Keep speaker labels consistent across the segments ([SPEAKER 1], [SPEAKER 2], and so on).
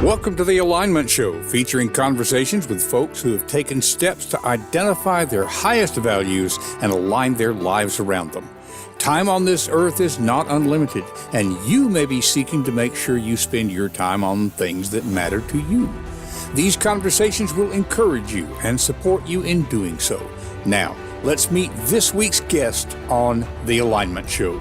[SPEAKER 1] Welcome to The Alignment Show, featuring conversations with folks who have taken steps to identify their highest values and align their lives around them. Time on this earth is not unlimited, and you may be seeking to make sure you spend your time on things that matter to you. These conversations will encourage you and support you in doing so. Now, let's meet this week's guest on The Alignment Show.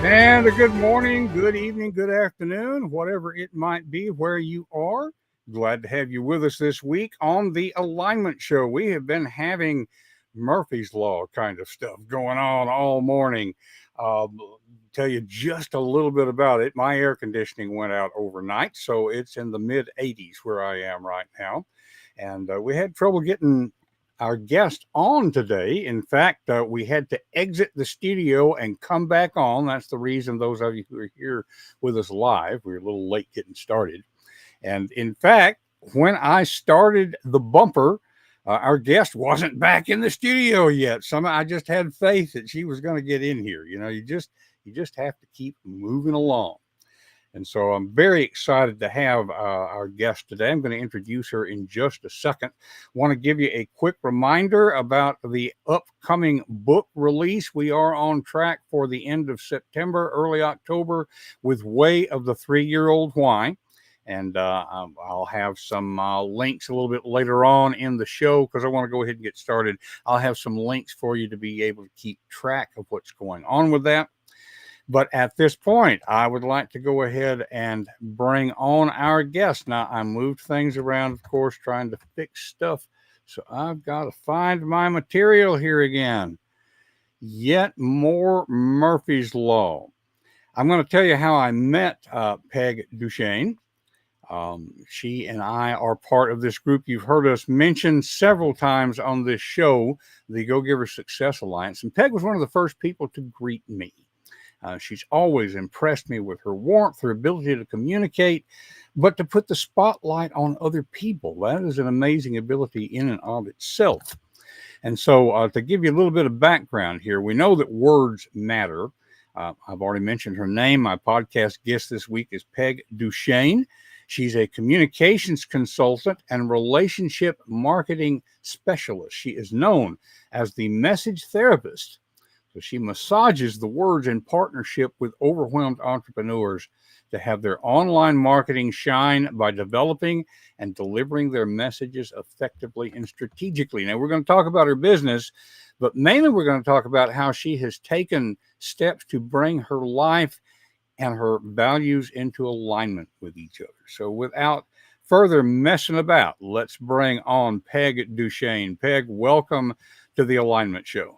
[SPEAKER 1] And a good morning, good evening, good afternoon, whatever it might be where you are. Glad to have you with us this week on The Alignment Show. We have been having Murphy's Law kind of stuff going on all morning. Tell you just a little bit about it. My air conditioning went out overnight, so it's in the mid 80s where I am right now. And we had trouble getting our guest on today. In fact, we had to exit the studio and come back on. That's the reason those of you who are here with us live, we were a little late getting started. And in fact, when I started the bumper, our guest wasn't back in the studio yet. I just had faith that she was going to get in here. You know, you just have to keep moving along. And so I'm very excited to have our guest today. I'm going to introduce her in just a second. Want to give you a quick reminder about the upcoming book release. We are on track for the end of September, early October with Way of the 3-Year-Old Why. And I'll have some links a little bit later on in the show because I want to go ahead and get started. I'll have some links for you to be able to keep track of what's going on with that. But at this point, I would like to go ahead and bring on our guest. Now, I moved things around, of course, trying to fix stuff. So I've got to find my material here again. Yet more Murphy's Law. I'm going to tell you how I met Peg Duchesne. She and I are part of this group you've heard us mention several times on this show, the Go-Giver Success Alliance. And Peg was one of the first people to greet me. She's always impressed me with her warmth, her ability to communicate, but to put the spotlight on other people. That is an amazing ability in and of itself. And so to give you a little bit of background here, we know that words matter. I've already mentioned her name. My podcast guest this week is Peg Duchesne. She's a communications consultant and relationship marketing specialist. She is known as the message therapist. So she massages the words in partnership with overwhelmed entrepreneurs to have their online marketing shine by developing and delivering their messages effectively and strategically. Now, we're going to talk about her business, but mainly we're going to talk about how she has taken steps to bring her life and her values into alignment with each other. So without further messing about, let's bring on Peg Duchesne. Peg, welcome to the Alignment Show.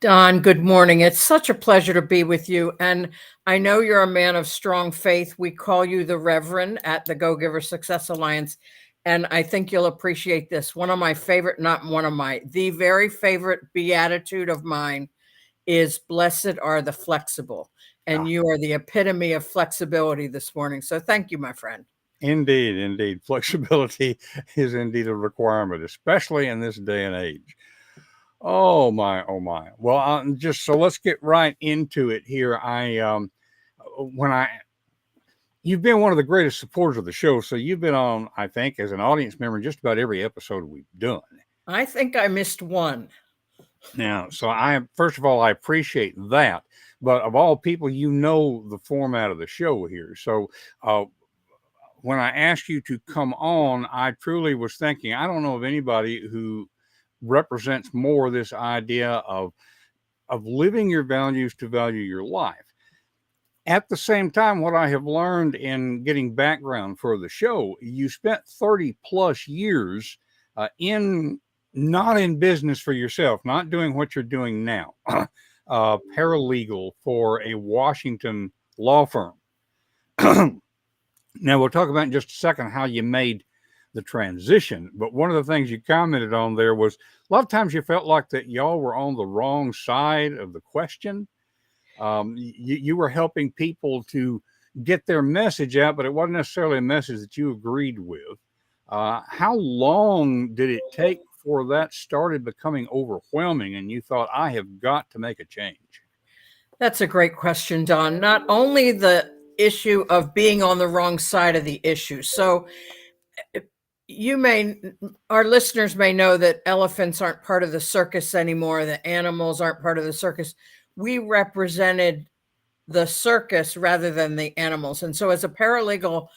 [SPEAKER 2] Don, good morning. It's such a pleasure to be with you. And I know you're a man of strong faith. We call you the Reverend at the Go-Giver Success Alliance. And I think you'll appreciate this. The very favorite beatitude of mine is blessed are the flexible. And you are the epitome of flexibility this morning. So thank you, my friend.
[SPEAKER 1] Indeed. Flexibility is indeed a requirement, especially in this day and age. Oh my. Well, so let's get right into it here. You've been one of the greatest supporters of the show. So you've been on, I think, as an audience member in just about every episode we've done.
[SPEAKER 2] I think I missed one.
[SPEAKER 1] Now, so first of all, I appreciate that. But of all people, you know the format of the show here. So when I asked you to come on, I truly was thinking, I don't know of anybody who represents more this idea of living your values to value your life. At the same time, what I have learned in getting background for the show, you spent 30 plus years not in business for yourself, not doing what you're doing now, paralegal for a Washington law firm. Now, we'll talk about in just a second how you made the transition. But one of the things you commented on there was a lot of times you felt like that y'all were on the wrong side of the question. You were helping people to get their message out, but it wasn't necessarily a message that you agreed with. How long did it take for that started becoming overwhelming and you thought, I have got to make a change?
[SPEAKER 2] That's a great question, Don. Not only the issue of being on the wrong side of the issue. So you may, our listeners may know that elephants aren't part of the circus anymore. The animals aren't part of the circus. We represented the circus rather than the animals. And so as a paralegal,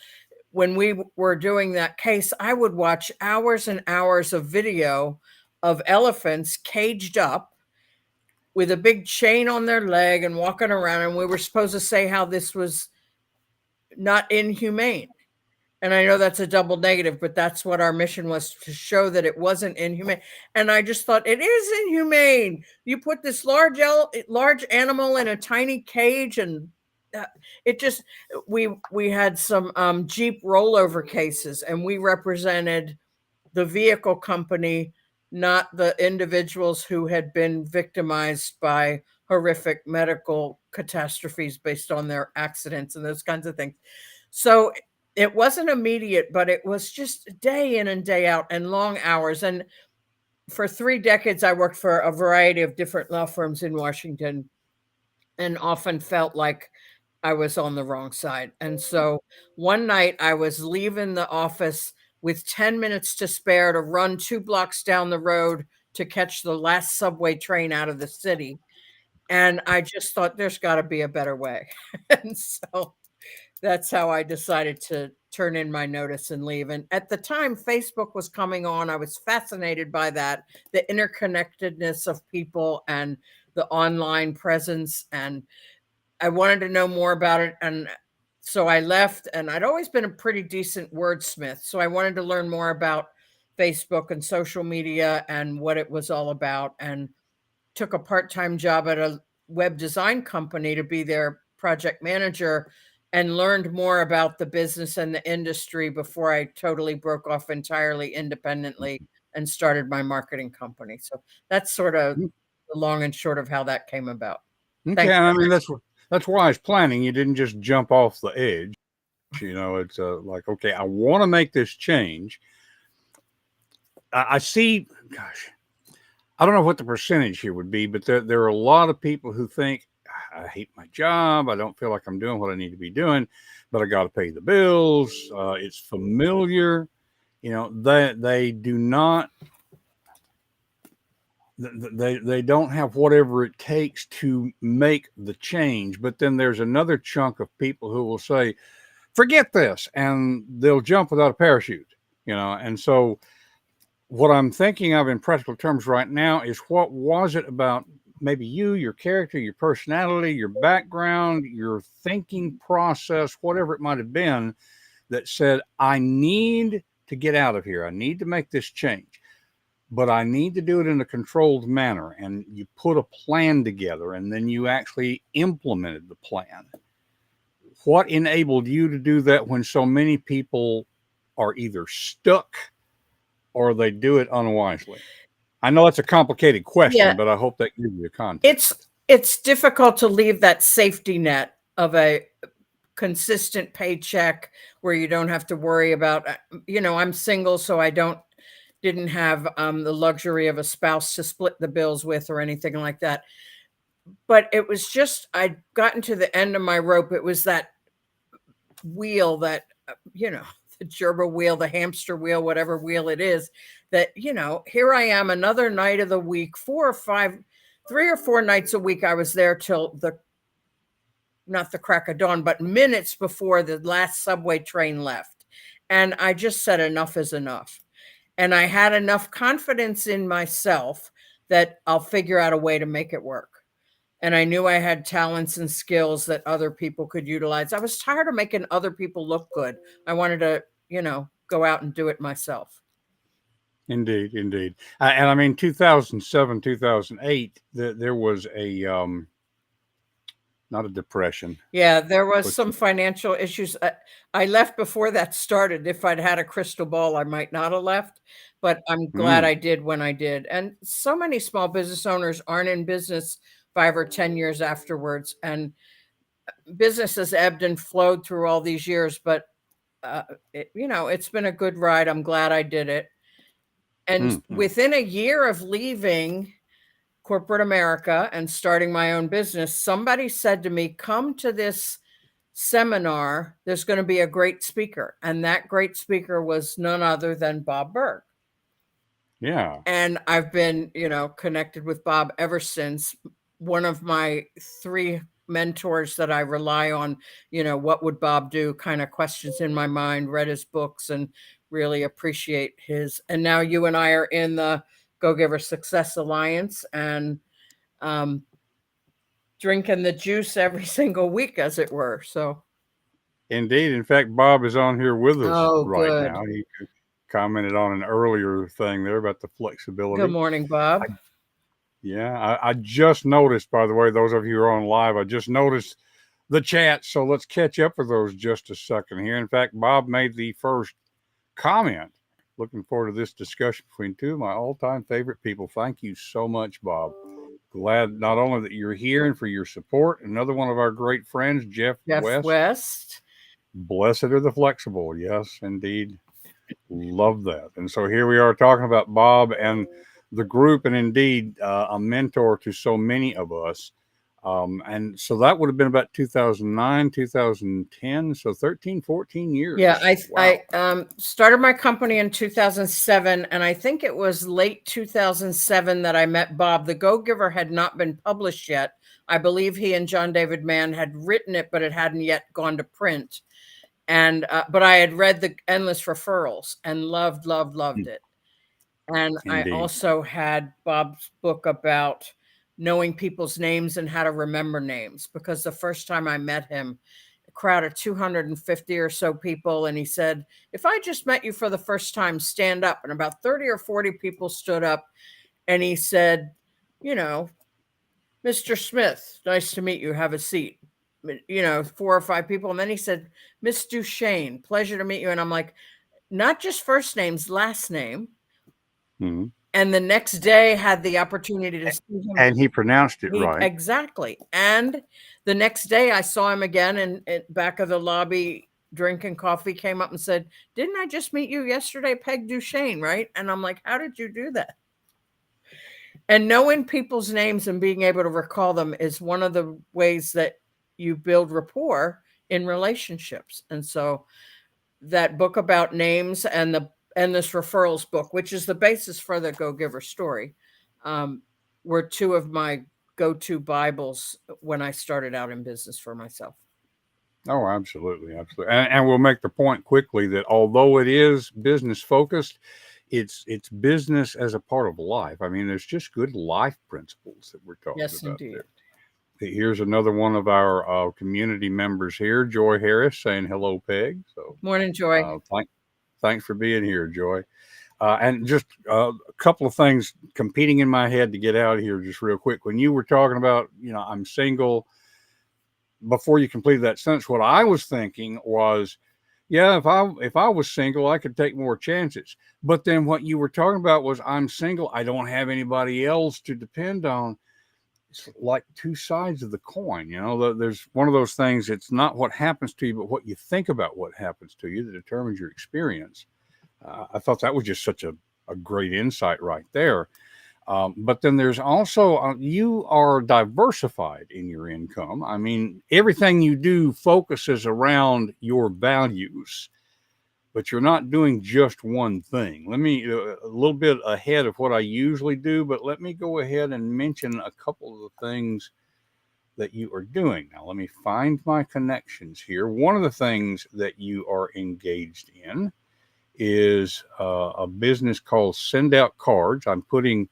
[SPEAKER 2] when we were doing that case, I would watch hours and hours of video of elephants caged up with a big chain on their leg and walking around. And we were supposed to say how this was not inhumane. And I know that's a double negative, but that's what our mission was, to show that it wasn't inhumane. And I just thought, it is inhumane. You put this large animal in a tiny cage, and it just, we had some Jeep rollover cases, and we represented the vehicle company, not the individuals who had been victimized by horrific medical catastrophes based on their accidents and those kinds of things. So it wasn't immediate, but it was just day in and day out and long hours. And for 3 decades, I worked for a variety of different law firms in Washington, and often felt like I was on the wrong side. And so one night I was leaving the office with 10 minutes to spare to run 2 blocks down the road to catch the last subway train out of the city. And I just thought, there's got to be a better way. And so that's how I decided to turn in my notice and leave. And at the time, Facebook was coming on. I was fascinated by that, the interconnectedness of people and the online presence. And I wanted to know more about it. And so I left, and I'd always been a pretty decent wordsmith. So I wanted to learn more about Facebook and social media and what it was all about, and took a part-time job at a web design company to be their project manager, and learned more about the business and the industry before I totally broke off entirely independently and started my marketing company. So that's sort of the long and short of how that came about.
[SPEAKER 1] Okay,
[SPEAKER 2] Thanks.
[SPEAKER 1] and I mean that's wise planning. You didn't just jump off the edge. It's like, okay, I want to make this change. I see. Gosh, I don't know what the percentage here would be, but there are a lot of people who think, I hate my job. I don't feel like I'm doing what I need to be doing, but I got to pay the bills. It's familiar. They do not. They don't have whatever it takes to make the change. But then there's another chunk of people who will say, forget this, and they'll jump without a parachute. And so what I'm thinking of in practical terms right now is, what was it about maybe you, your character, your personality, your background, your thinking process, whatever it might have been, that said, I need to get out of here. I need to make this change, but I need to do it in a controlled manner. And you put a plan together, and then you actually implemented the plan. What enabled you to do that when so many people are either stuck or they do it unwisely? I know that's a complicated question, but I hope that gives you a context.
[SPEAKER 2] It's difficult to leave that safety net of a consistent paycheck where you don't have to worry about, I'm single, so I didn't have the luxury of a spouse to split the bills with or anything like that. But it was just, I'd gotten to the end of my rope. It was that wheel that, the gerbil wheel, the hamster wheel, whatever wheel it is, that, here I am another night of the week, 3 or 4 nights a week. I was there till not the crack of dawn, but minutes before the last subway train left. And I just said, enough is enough. And I had enough confidence in myself that I'll figure out a way to make it work. And I knew I had talents and skills that other people could utilize. I was tired of making other people look good. I wanted to, go out and do it myself.
[SPEAKER 1] Indeed. And I mean, 2007, 2008, there was not a depression.
[SPEAKER 2] Yeah, there was some financial issues. I left before that started. If I'd had a crystal ball, I might not have left, but I'm glad I did when I did. And so many small business owners aren't in business 5 or 10 years afterwards. And business has ebbed and flowed through all these years, but it's been a good ride. I'm glad I did it. And within a year of leaving, corporate America and starting my own business, somebody said to me, come to this seminar. There's going to be a great speaker. And that great speaker was none other than Bob Berg.
[SPEAKER 1] Yeah.
[SPEAKER 2] And I've been, connected with Bob ever since. One of my three mentors that I rely on, what would Bob do kind of questions in my mind, read his books and really appreciate his. And now you and I are in the Go Giver Success Alliance and drinking the juice every single week, as it were. So,
[SPEAKER 1] Indeed. In fact, Bob is on here with us
[SPEAKER 2] oh,
[SPEAKER 1] right
[SPEAKER 2] good.
[SPEAKER 1] now. He commented on an earlier thing there about the
[SPEAKER 2] Good
[SPEAKER 1] flexibility.
[SPEAKER 2] morning, Bob.
[SPEAKER 1] I just noticed, by the way, those of you who are on live, I just noticed the chat. So let's catch up with those just a second here. In fact, Bob made the first comment. Looking forward to this discussion between two of my all-time favorite people. Thank you so much, Bob. Glad not only that you're here and for your support. Another one of our great friends, Jeff West. Blessed are the flexible. Yes, indeed. Love that. And so here we are talking about Bob and the group, and indeed a mentor to so many of us. And so that would have been about 2009, 2010. So 13, 14 years.
[SPEAKER 2] Yeah,
[SPEAKER 1] Wow.
[SPEAKER 2] I started my company in 2007, and I think it was late 2007 that I met Bob. The Go Giver had not been published yet. I believe he and John David Mann had written it, but it hadn't yet gone to print. And but I had read the Endless Referrals and loved it. And I
[SPEAKER 1] Indeed.
[SPEAKER 2] also had Bob's book about knowing people's names and how to remember names, because the first time I met him, a crowd of 250 or so people, and he said, if I just met you for the first time, stand up. And about 30 or 40 people stood up, and he said, Mr. Smith, nice to meet you, have a seat. 4 or 5 people. And then he said, Miss Duchesne, pleasure to meet you. And I'm like, not just first names, last name.
[SPEAKER 1] Mm-hmm.
[SPEAKER 2] And the next day had the opportunity to see him.
[SPEAKER 1] And he pronounced it right.
[SPEAKER 2] Exactly. And the next day I saw him again and back of the lobby drinking coffee, came up and said, didn't I just meet you yesterday, Peg Duchesne, right? And I'm like, how did you do that? And knowing people's names and being able to recall them is one of the ways that you build rapport in relationships. And so that book about names and this referrals book, which is the basis for the Go Giver story, were two of my go-to Bibles when I started out in business for myself.
[SPEAKER 1] Oh, absolutely. Absolutely. And we'll make the point quickly that although it is business focused, it's business as a part of life. I mean, there's just good life principles that we're talking
[SPEAKER 2] Yes,
[SPEAKER 1] about
[SPEAKER 2] indeed.
[SPEAKER 1] there. Here's another one of our community members here, Joy Harris, saying hello, Peg. So
[SPEAKER 2] morning, Joy.
[SPEAKER 1] Thanks for being here, Joy. And just a couple of things competing in my head to get out of here just real quick. When you were talking about, I'm single, before you completed that sentence, what I was thinking was, yeah, if I was single, I could take more chances. But then what you were talking about was, I'm single, I don't have anybody else to depend on. It's like two sides of the coin. There's one of those things. It's not what happens to you, but what you think about what happens to you that determines your experience. I thought that was just such a great insight right there. But then there's also, you are diversified in your income. I mean, everything you do focuses around your values, but you're not doing just one thing. Let me, a little bit ahead of what I usually do, but let me go ahead and mention a couple of the things that you are doing. Now, let me find my connections here. One of the things that you are engaged in is a business called Send Out Cards. I'm putting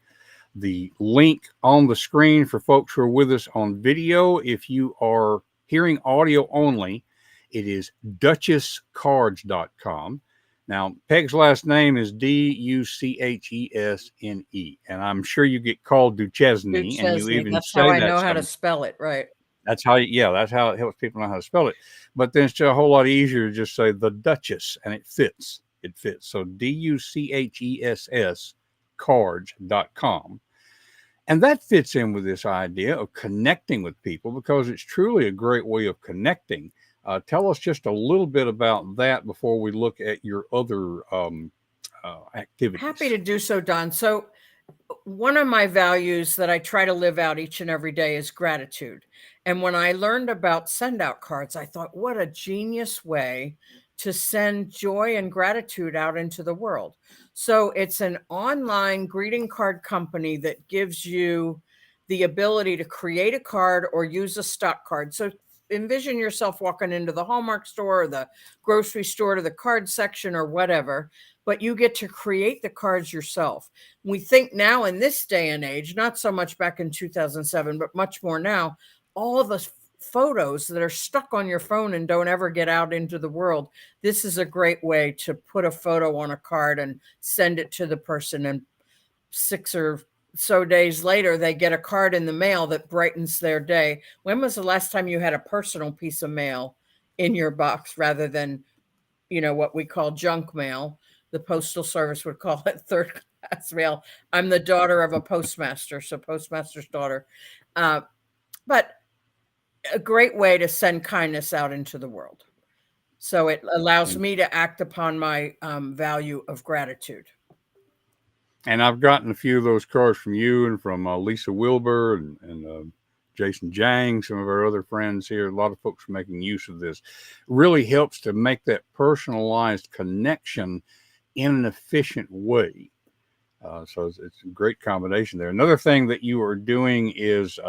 [SPEAKER 1] the link on the screen for folks who are with us on video. If you are hearing audio only, it is duchesscards.com. Now, Peg's last name is Duchesne, and I'm sure you get called Duchesne, and you even
[SPEAKER 2] That's
[SPEAKER 1] say
[SPEAKER 2] how I
[SPEAKER 1] that
[SPEAKER 2] know how to spell it, right?
[SPEAKER 1] That's how it helps people know how to spell it. But then it's just a whole lot easier to just say the Duchess, and it fits. It fits. So Duchess cards.com. And that fits in with this idea of connecting with people, because it's truly a great way of connecting. Tell us just a little bit about that before we look at your other activities.
[SPEAKER 2] Happy to do so, Don. So one of my values that I try to live out each and every day is gratitude. And when I learned about send out cards, I thought, what a genius way to send joy and gratitude out into the world. So it's an online greeting card company that gives you the ability to create a card or use a stock card. So envision yourself walking into the Hallmark store or the grocery store to the card section or whatever, but you get to create the cards yourself. We think now in this day and age, not so much back in 2007, but much more now, all the photos that are stuck on your phone and don't ever get out into the world. This is a great way to put a photo on a card and send it to the person. And 6 or so days later, they get a card in the mail that brightens their day. When was the last time you had a personal piece of mail in your box rather than, what we call junk mail? The Postal Service would call it third class mail. I'm the daughter of a postmaster, so postmaster's daughter. But a great way to send kindness out into the world. So it allows me to act upon my value of gratitude.
[SPEAKER 1] And I've gotten a few of those cards from you and from Lisa Wilbur and Jason Jang, some of our other friends here. A lot of folks are making use of this. Really helps to make that personalized connection in an efficient way. So it's a great combination there. Another thing that you are doing is,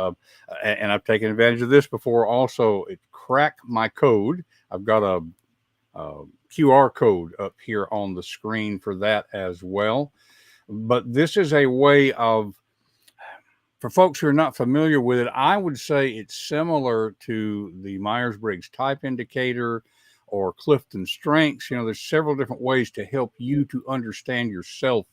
[SPEAKER 1] and I've taken advantage of this before also, it's Crack My Code. I've got a QR code up here on the screen for that as well. But this is a way of, for folks who are not familiar with it, I would say it's similar to the Myers-Briggs Type Indicator or Clifton Strengths. There's several different ways to help you to understand yourself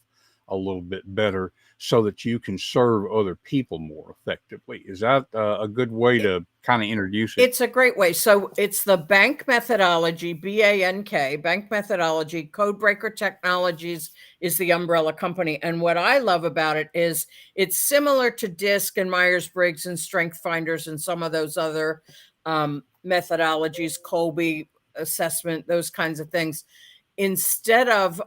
[SPEAKER 1] a little bit better so that you can serve other people more effectively. Is that a good way to kind of introduce it?
[SPEAKER 2] It's a great way. So it's the Bank Methodology, BANK, Bank Methodology. Codebreaker Technologies is the umbrella company. And what I love about it is it's similar to DISC and Myers-Briggs and Strength Finders and some of those other methodologies, Colby assessment, those kinds of things. Instead of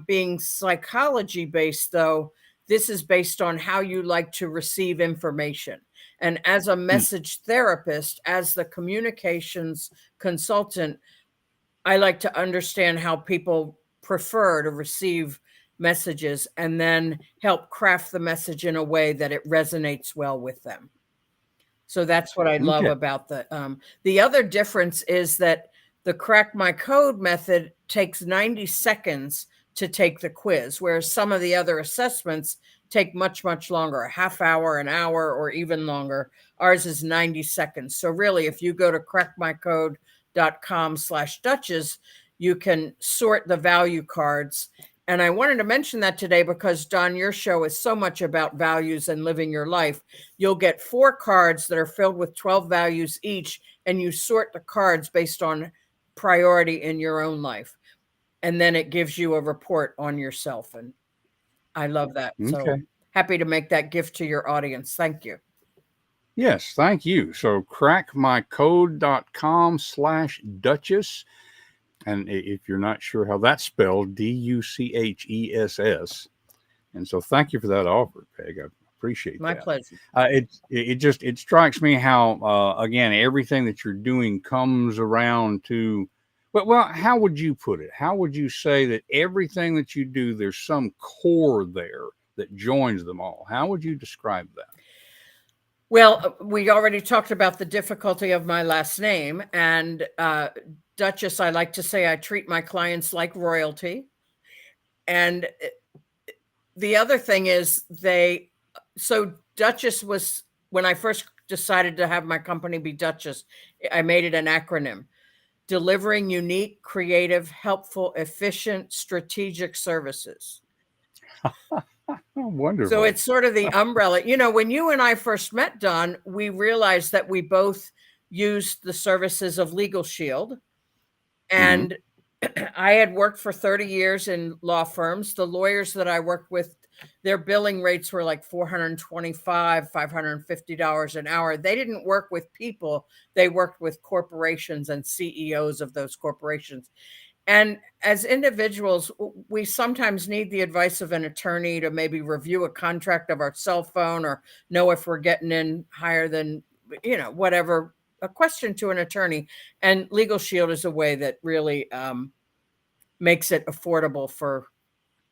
[SPEAKER 2] being psychology based, though, this is based on how you like to receive information. And as a message therapist, as the communications consultant, I like to understand how people prefer to receive messages and then help craft the message in a way that it resonates well with them. So that's what I love about the other difference is that the Crack My Code method takes 90 seconds to take the quiz, whereas some of the other assessments take much, much longer, a half hour, an hour, or even longer. Ours is 90 seconds. So really, if you go to crackmycode.com/Duchess, you can sort the value cards. And I wanted to mention that today because, Don, your show is so much about values and living your life. You'll get 4 cards that are filled with 12 values each, and you sort the cards based on priority in your own life. And then it gives you a report on yourself. And I love that. So happy to make that gift to your audience. Thank you.
[SPEAKER 1] Yes, thank you. So crackmycode.com/Duchess. And if you're not sure how that's spelled, Duchess. And so thank you for that offer, Peg. I appreciate
[SPEAKER 2] My
[SPEAKER 1] that.
[SPEAKER 2] pleasure.
[SPEAKER 1] It strikes me how, again, everything that you're doing comes around to, well, how would you put it? How would you say that everything that you do, there's some core there that joins them all? How would you describe that?
[SPEAKER 2] Well, we already talked about the difficulty of my last name, and Duchess, I like to say I treat my clients like royalty. And the other thing is so Duchess was, when I first decided to have my company be Duchess, I made it an acronym: delivering unique, creative, helpful, efficient, strategic services.
[SPEAKER 1] Oh, wonderful.
[SPEAKER 2] So it's sort of the umbrella. When you and I first met, Don, we realized that we both used the services of Legal Shield. And I had worked for 30 years in law firms. The lawyers that I worked with, their billing rates were like $425, $550 an hour. They didn't work with people. They worked with corporations and CEOs of those corporations. And as individuals, we sometimes need the advice of an attorney to maybe review a contract of our cell phone or know if we're getting in higher than, whatever, a question to an attorney. And Legal Shield is a way that really makes it affordable for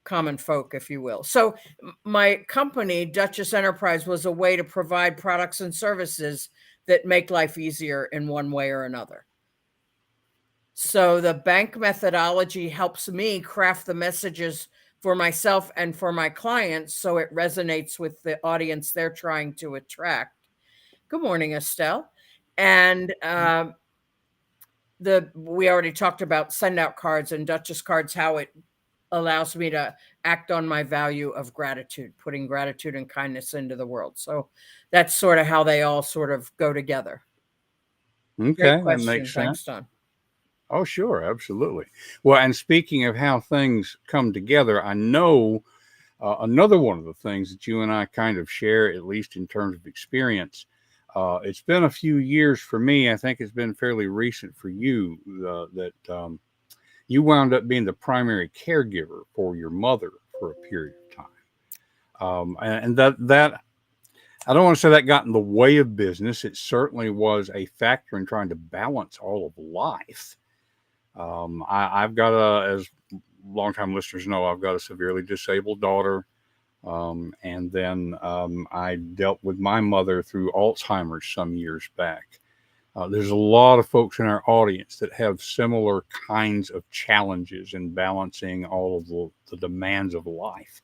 [SPEAKER 2] common folk, if you will. So my company, Duchess Enterprise, was a way to provide products and services that make life easier in one way or another. So the bank methodology helps me craft the messages for myself and for my clients so it resonates with the audience they're trying to attract. Good morning, Estelle. And we already talked about send out cards and Duchess cards, how it allows me to act on my value of gratitude, putting gratitude and kindness into the world. So that's sort of how they all sort of go together. Great
[SPEAKER 1] Okay, that
[SPEAKER 2] question.
[SPEAKER 1] makes sense.
[SPEAKER 2] Thanks, Don.
[SPEAKER 1] Oh, sure, absolutely. Well, and speaking of how things come together, I know another one of the things that you and I kind of share, at least in terms of experience. It's been a few years for me. I think it's been fairly recent for you that you wound up being the primary caregiver for your mother for a period of time. And that I don't want to say that got in the way of business. It certainly was a factor in trying to balance all of life. I've got as longtime listeners know, I've got a severely disabled daughter. And then I dealt with my mother through Alzheimer's some years back. There's a lot of folks in our audience that have similar kinds of challenges in balancing all of the demands of life.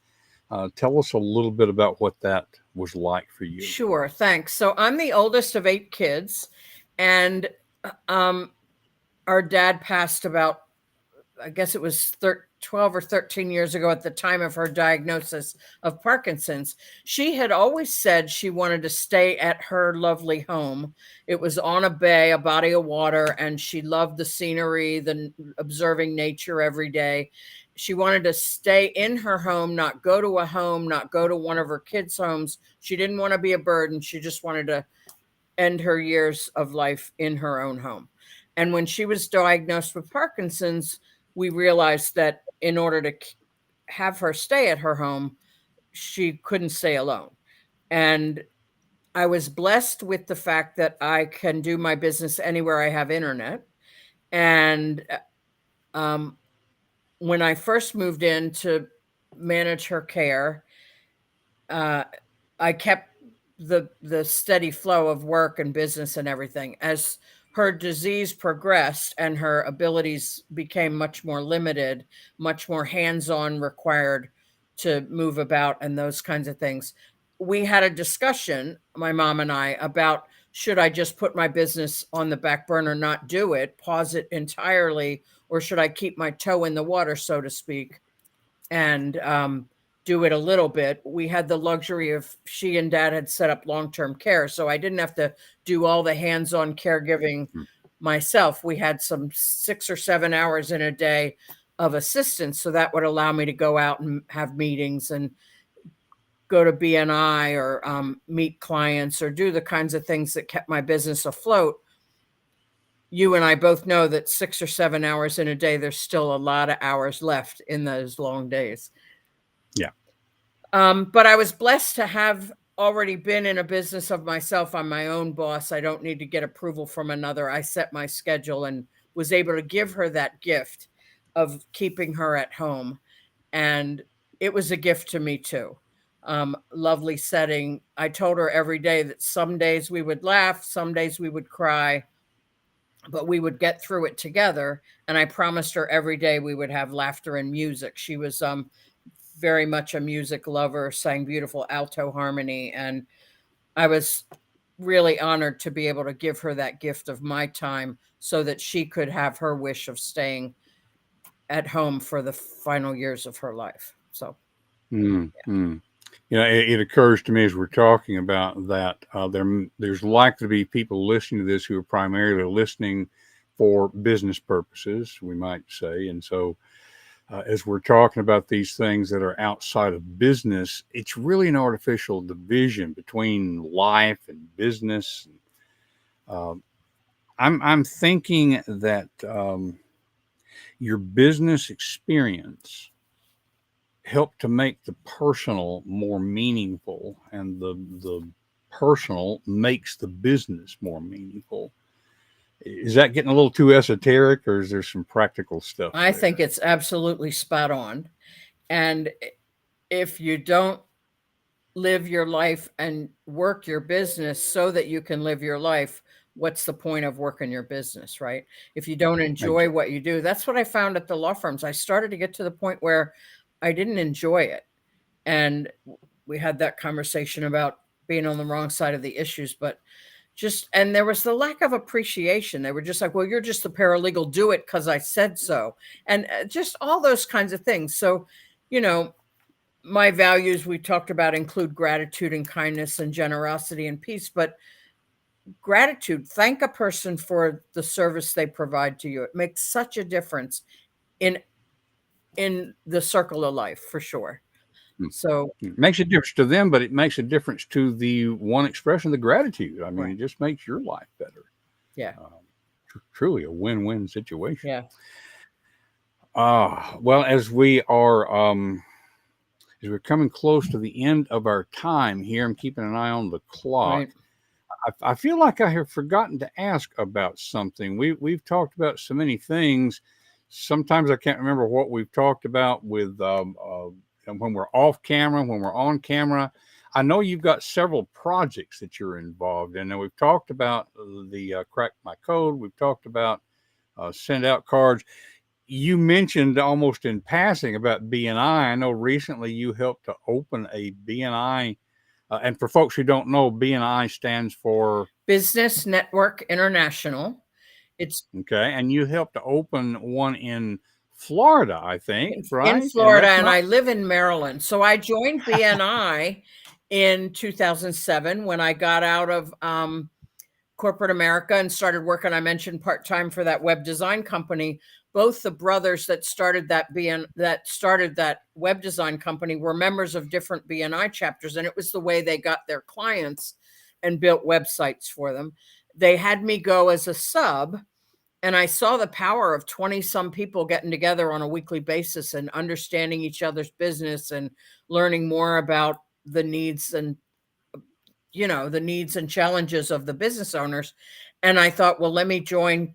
[SPEAKER 1] Tell us a little bit about what that was like for you.
[SPEAKER 2] Sure, thanks. So I'm the oldest of 8 kids, and um, our dad passed about, I guess it was 12 or 13 years ago at the time of her diagnosis of Parkinson's. She had always said she wanted to stay at her lovely home. It was on a bay, a body of water, and she loved the scenery, the observing nature every day. She wanted to stay in her home, not go to a home, not go to one of her kids' homes. She didn't want to be a burden. She just wanted to end her years of life in her own home. And when she was diagnosed with Parkinson's, we realized that in order to have her stay at her home, she couldn't stay alone. And I was blessed with the fact that I can do my business anywhere I have internet. And um, when I first moved in to manage her care, uh, I kept the steady flow of work and business and everything. As her disease progressed and her abilities became much more limited, much more hands-on required to move about and those kinds of things. We had a discussion, my mom and I, about should I just put my business on the back burner, not do it, pause it entirely, or should I keep my toe in the water, so to speak, and do it a little bit. We had the luxury of she and dad had set up long-term care, so I didn't have to do all the hands-on caregiving myself. We had some 6 or 7 hours in a day of assistance, so that would allow me to go out and have meetings and go to BNI or meet clients or do the kinds of things that kept my business afloat. You and I both know that 6 or 7 hours in a day, there's still a lot of hours left in those long days.
[SPEAKER 1] Yeah.
[SPEAKER 2] But I was blessed to have already been in a business of myself. I'm my own boss. I don't need to get approval from another. I set my schedule and was able to give her that gift of keeping her at home. And it was a gift to me too. Lovely setting. I told her every day that some days we would laugh, some days we would cry, but we would get through it together. And I promised her every day we would have laughter and music. She was very much a music lover, sang beautiful alto harmony. And I was really honored to be able to give her that gift of my time so that she could have her wish of staying at home for the final years of her life. So,
[SPEAKER 1] Mm-hmm. It occurs to me as we're talking about that there's likely to be people listening to this who are primarily listening for business purposes, we might say. And so as we're talking about these things that are outside of business, it's really an artificial division between life and business. I'm thinking that your business experience help to make the personal more meaningful, and the personal makes the business more meaningful. Is that getting a little too esoteric, or is there some practical stuff
[SPEAKER 2] I think
[SPEAKER 1] there?
[SPEAKER 2] it's absolutely spot on. And if you don't live your life and work your business so that you can live your life, what's the point of working your business, right? If you don't enjoy
[SPEAKER 1] Exactly.
[SPEAKER 2] what you do, that's what I found at the law firms. I started to get to the point where I didn't enjoy it. And we had that conversation about being on the wrong side of the issues, but just, and there was the lack of appreciation. They were just like, well, you're just a paralegal, do it because I said so. And just all those kinds of things. So, you know, my values we talked about include gratitude and kindness and generosity and peace, but gratitude, thank a person for the service they provide to you. It makes such a difference in the circle of life for sure.
[SPEAKER 1] Hmm.
[SPEAKER 2] So,
[SPEAKER 1] It makes a difference to them, but it makes a difference to the one expression, the gratitude. I mean,
[SPEAKER 2] right.
[SPEAKER 1] it just makes your life better.
[SPEAKER 2] Yeah.
[SPEAKER 1] Truly a win-win situation.
[SPEAKER 2] Yeah.
[SPEAKER 1] Well, as we're coming close to the end of our time here, I'm keeping an eye on the clock.
[SPEAKER 2] Right.
[SPEAKER 1] I feel like I have forgotten to ask about something. We've talked about so many things. Sometimes I can't remember what we've talked about with when we're off camera, when we're on camera. I know you've got several projects that you're involved in, and we've talked about the Crack My Code. We've talked about send out cards. You mentioned almost in passing about BNI. I know recently you helped to open a BNI. And for folks who don't know, BNI stands for,
[SPEAKER 2] Business Network International. It's
[SPEAKER 1] okay, and you helped to open one in Florida, I think,
[SPEAKER 2] in
[SPEAKER 1] right? And
[SPEAKER 2] Florida,
[SPEAKER 1] that's
[SPEAKER 2] and
[SPEAKER 1] not
[SPEAKER 2] I live in Maryland. So I joined BNI in 2007 when I got out of corporate America and started working. I mentioned part time for that web design company. Both the brothers that started that web design company were members of different BNI chapters, and it was the way they got their clients and built websites for them. They had me go as a sub, and I saw the power of 20 some people getting together on a weekly basis and understanding each other's business and learning more about the needs and the needs and challenges of the business owners. And I thought, well, let me join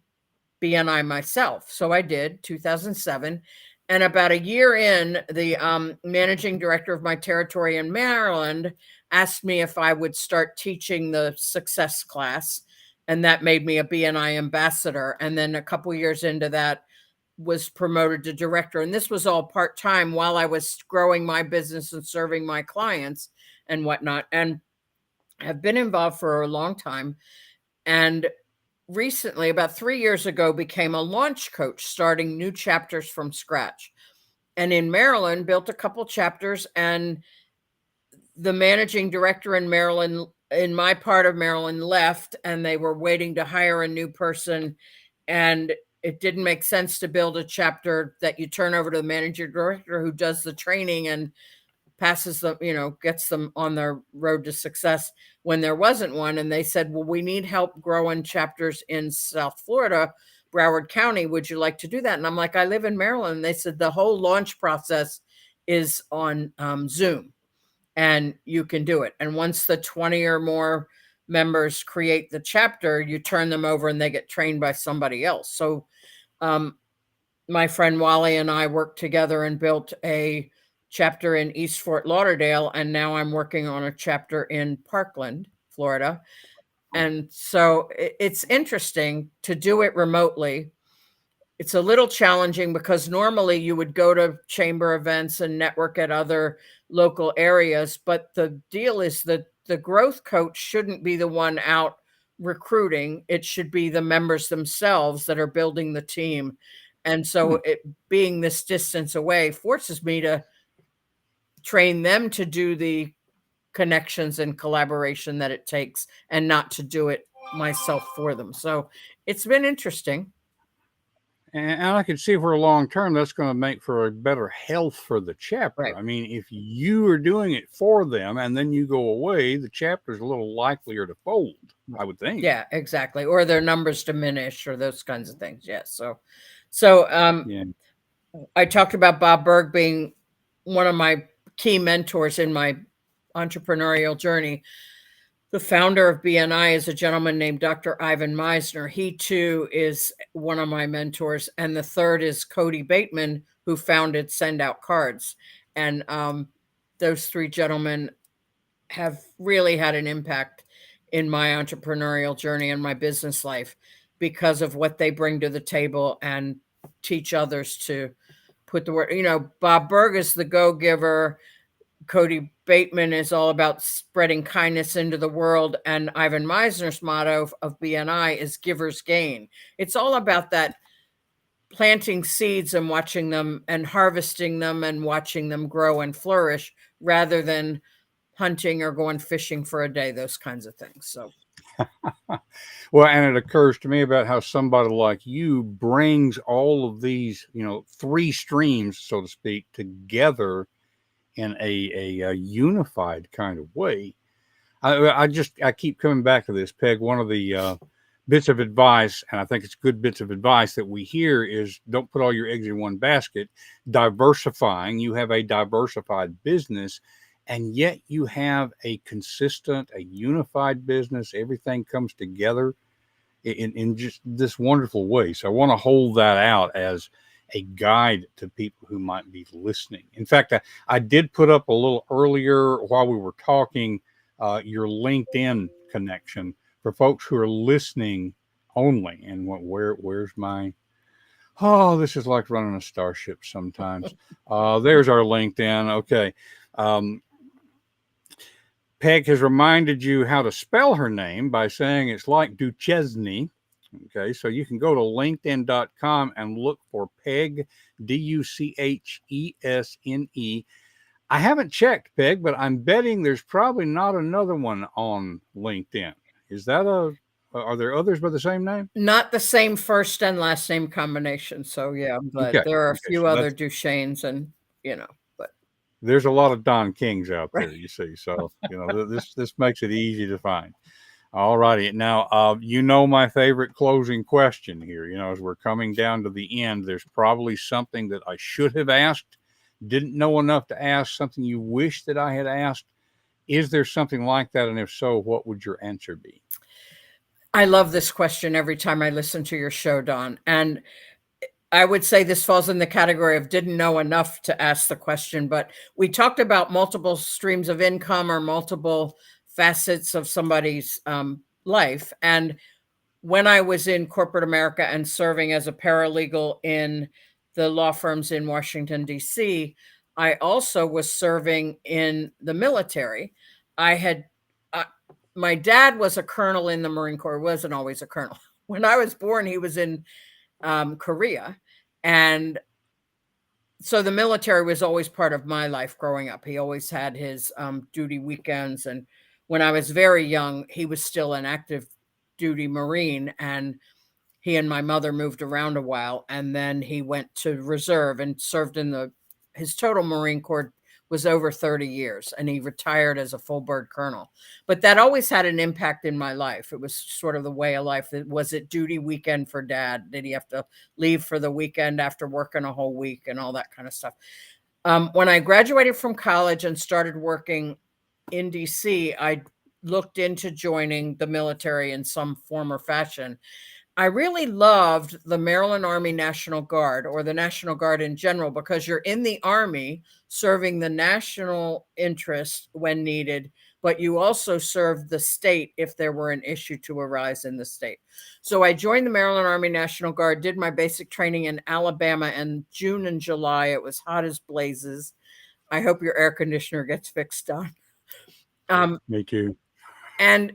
[SPEAKER 2] BNI myself. So I did, 2007. And about a year in, the managing director of my territory in Maryland asked me if I would start teaching the success class. And that made me a BNI ambassador. And then a couple years into that, was promoted to director. And this was all part time while I was growing my business and serving my clients and whatnot. And have been involved for a long time, and recently, about 3 years ago, became a launch coach, starting new chapters from scratch. And in Maryland, built a couple chapters, and the managing director in Maryland, in my part of Maryland, left, and they were waiting to hire a new person. And it didn't make sense to build a chapter that you turn over to the managing director who does the training and passes them, gets them on their road to success when there wasn't one. And they said, well, we need help growing chapters in South Florida, Broward County. Would you like to do that? And I'm like, I live in Maryland. And they said the whole launch process is on Zoom and you can do it. And once the 20 or more members create the chapter, you turn them over and they get trained by somebody else. So um, my friend Wally and I worked together and built a chapter in East Fort Lauderdale, and now I'm working on a chapter in Parkland, Florida. And so it's interesting to do it remotely. It's a little challenging because normally you would go to chamber events and network at other local areas, but the deal is that the growth coach shouldn't be the one out recruiting. It should be the members themselves that are building the team. And so it being this distance away forces me to train them to do the connections and collaboration that it takes and not to do it myself for them. So it's been interesting.
[SPEAKER 1] And I can see for a long term that's going to make for a better health for the chapter.
[SPEAKER 2] Right.
[SPEAKER 1] I mean, if you are doing it for them and then you go away, the chapter is a little likelier to fold, I would think.
[SPEAKER 2] Yeah, exactly. Or their numbers diminish or those kinds of things. Yes. So
[SPEAKER 1] Yeah.
[SPEAKER 2] I talked about Bob Berg being one of my key mentors in my entrepreneurial journey. The founder of BNI is a gentleman named Dr. Ivan Meisner. He too is one of my mentors. And the third is Cody Bateman, who founded Send Out Cards. And those three gentlemen have really had an impact in my entrepreneurial journey and my business life because of what they bring to the table and teach others to put the word. Bob Berg is the go-giver. Cody Bateman is all about spreading kindness into the world. And Ivan Meisner's motto of BNI is givers gain. It's all about that planting seeds and watching them and harvesting them and watching them grow and flourish rather than hunting or going fishing for a day, those kinds of things. So,
[SPEAKER 1] Well, and it occurs to me about how somebody like you brings all of these, three streams, so to speak, together in a unified kind of way. I keep coming back to this, Peg. One of the bits of advice, and I think it's good bits of advice that we hear is don't put all your eggs in one basket. Diversifying, you have a diversified business, and yet you have a consistent, a unified business. Everything comes together in just this wonderful way. So I want to hold that out as a guide to people who might be listening. In fact, I did put up a little earlier while we were talking your LinkedIn connection for folks who are listening only. And where's my? Oh, this is like running a starship sometimes. There's our LinkedIn. Okay. Um, Peg has reminded you how to spell her name by saying it's like Duchesne. Okay, so you can go to linkedin.com and look for Peg, Duchesne. I haven't checked, Peg, but I'm betting there's probably not another one on LinkedIn. Is that are there others by the same name?
[SPEAKER 2] not the same first and last name combination. So, yeah, but
[SPEAKER 1] Okay,
[SPEAKER 2] there are a
[SPEAKER 1] okay,
[SPEAKER 2] few
[SPEAKER 1] so
[SPEAKER 2] other
[SPEAKER 1] that's
[SPEAKER 2] Duchesnes but
[SPEAKER 1] there's a lot of Don Kings out
[SPEAKER 2] right.
[SPEAKER 1] there, you see. So this makes it easy to find. All righty. Now, my favorite closing question here. As we're coming down to the end, there's probably something that I should have asked, didn't know enough to ask, something you wish that I had asked. Is there something like that? And if so, what would your answer be?
[SPEAKER 2] I love this question every time I listen to your show, Don. And I would say this falls in the category of didn't know enough to ask the question, but we talked about multiple streams of income or multiple facets of somebody's life. And when I was in corporate America and serving as a paralegal in the law firms in Washington, D.C., I also was serving in the military. I had, uh, my dad was a colonel in the Marine Corps, wasn't always a colonel. When I was born, he was in Korea. And so the military was always part of my life growing up. He always had his duty weekends. And when I was very young, he was still an active duty Marine. And he and my mother moved around a while. And then he went to reserve and served his total Marine Corps was over 30 years. And he retired as a full bird colonel. But that always had an impact in my life. It was sort of the way of life. Was it duty weekend for dad? Did he have to leave for the weekend after working a whole week and all that kind of stuff? When I graduated from college and started working in DC, I looked into joining the military in some form or fashion. I really loved the Maryland Army National Guard, or the National Guard in general, because you're in the Army serving the national interest when needed, but you also served the state if there were an issue to arise in the state. So I joined the Maryland Army National Guard, did my basic training in Alabama in June and July. It was hot as blazes. I hope your air conditioner gets fixed on.
[SPEAKER 1] Me too.
[SPEAKER 2] And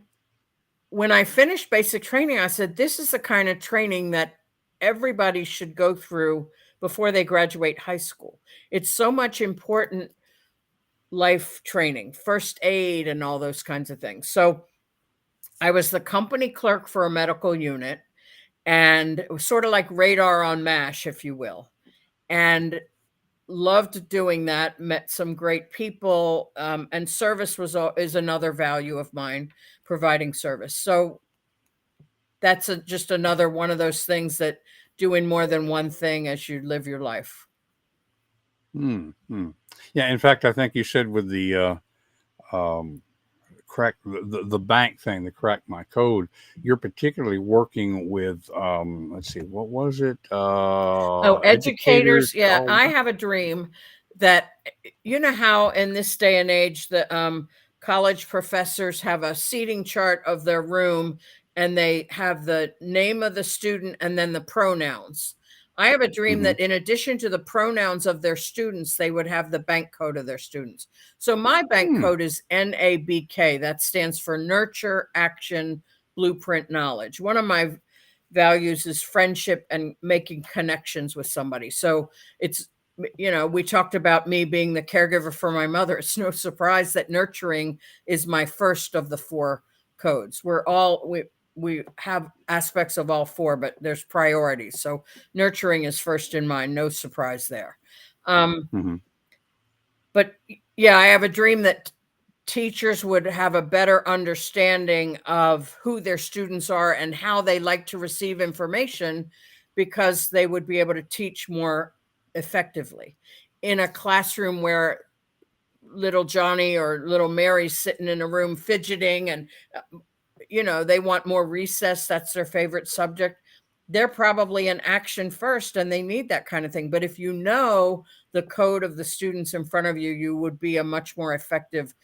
[SPEAKER 2] when I finished basic training, I said, this is the kind of training that everybody should go through before they graduate high school. It's so much important life training, first aid, and all those kinds of things. So I was the company clerk for a medical unit. and it was sort of like radar on MASH, if you will. And loved doing that, met some great people, and service is another value of mine, providing service. So that's just another one of those things, that doing more than one thing as you live your life.
[SPEAKER 1] Yeah, in fact, I think you said with the crack the bank thing, the crack my code, you're particularly working with let's see, what was it?
[SPEAKER 2] Educators.
[SPEAKER 1] Educators.
[SPEAKER 2] Yeah,
[SPEAKER 1] Oh,
[SPEAKER 2] I have a dream that, you know how in this day and age the college professors have a seating chart of their room, and they have the name of the student and then the pronouns. I have a dream
[SPEAKER 1] mm-hmm.
[SPEAKER 2] that in addition to the pronouns of their students, they would have the bank code of their students. So my bank code is NABK. That stands for Nurture, Action, Blueprint, Knowledge. One of my values is friendship and making connections with somebody. So it's, we talked about me being the caregiver for my mother. It's no surprise that nurturing is my first of the 4 codes. We have aspects of all 4, but there's priorities. So nurturing is first in mind. No surprise there. But yeah, I have a dream that teachers would have a better understanding of who their students are and how they like to receive information, because they would be able to teach more effectively. In a classroom where little Johnny or little Mary's sitting in a room fidgeting, and they want more recess, that's their favorite subject, they're probably in action first, and they need that kind of thing. But if you know the code of the students in front of you, you would be a much more effective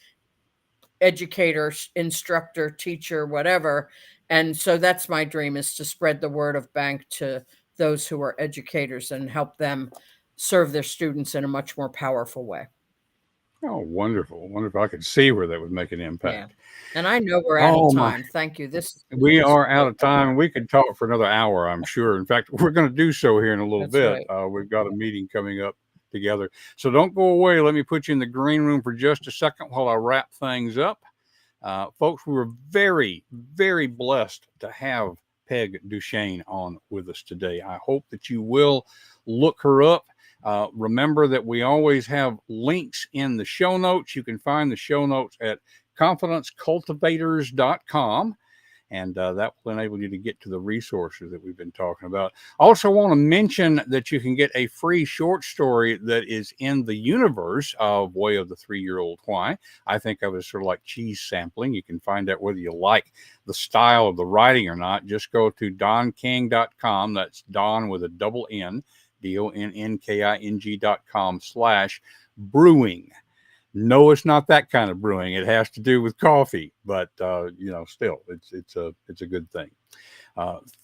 [SPEAKER 2] educator, instructor, teacher, whatever. And so that's my dream, is to spread the word of bank to those who are educators and help them serve their students in a much more powerful way.
[SPEAKER 1] Oh, wonderful. Wonderful. I could see where that would make an impact.
[SPEAKER 2] Yeah. And I know we're out of time. Thank you.
[SPEAKER 1] We are out of time. We could talk for another hour, I'm sure. In fact, we're going to do so here in a little bit. Right. We've got a meeting coming up together. So don't go away. Let me put you in the green room for just a second while I wrap things up. Folks, we were very, very blessed to have Peg Duchesne on with us today. I hope that you will look her up. Remember that we always have links in the show notes. You can find the show notes at confidencecultivators.com. And that will enable you to get to the resources that we've been talking about. Also want to mention that you can get a free short story that is in the universe of Way of the 3-Year-Old Why. I think of it as sort of like cheese sampling. You can find out whether you like the style of the writing or not. Just go to donking.com. That's Don with a double N, DONNKING.com/brewing. No, it's not that kind of brewing. It has to do with coffee, but still, it's a good thing.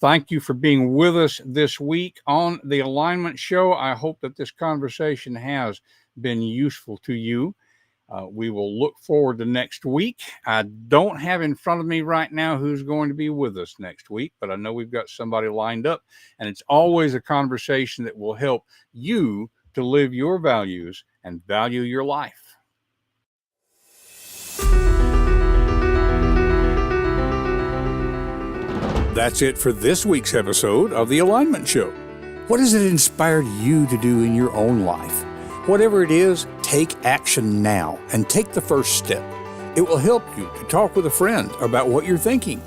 [SPEAKER 1] Thank you for being with us this week on the Alignment Show. I hope that this conversation has been useful to you. We will look forward to next week. I don't have in front of me right now who's going to be with us next week, but I know we've got somebody lined up, and it's always a conversation that will help you to live your values and value your life. That's it for this week's episode of The Alignment Show. What has it inspired you to do in your own life? Whatever it is, take action now and take the first step. It will help you to talk with a friend about what you're thinking.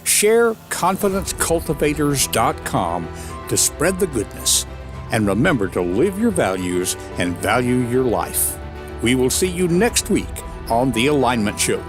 [SPEAKER 1] Share confidencecultivators.com to spread the goodness. And remember to live your values and value your life. We will see you next week on The Alignment Show.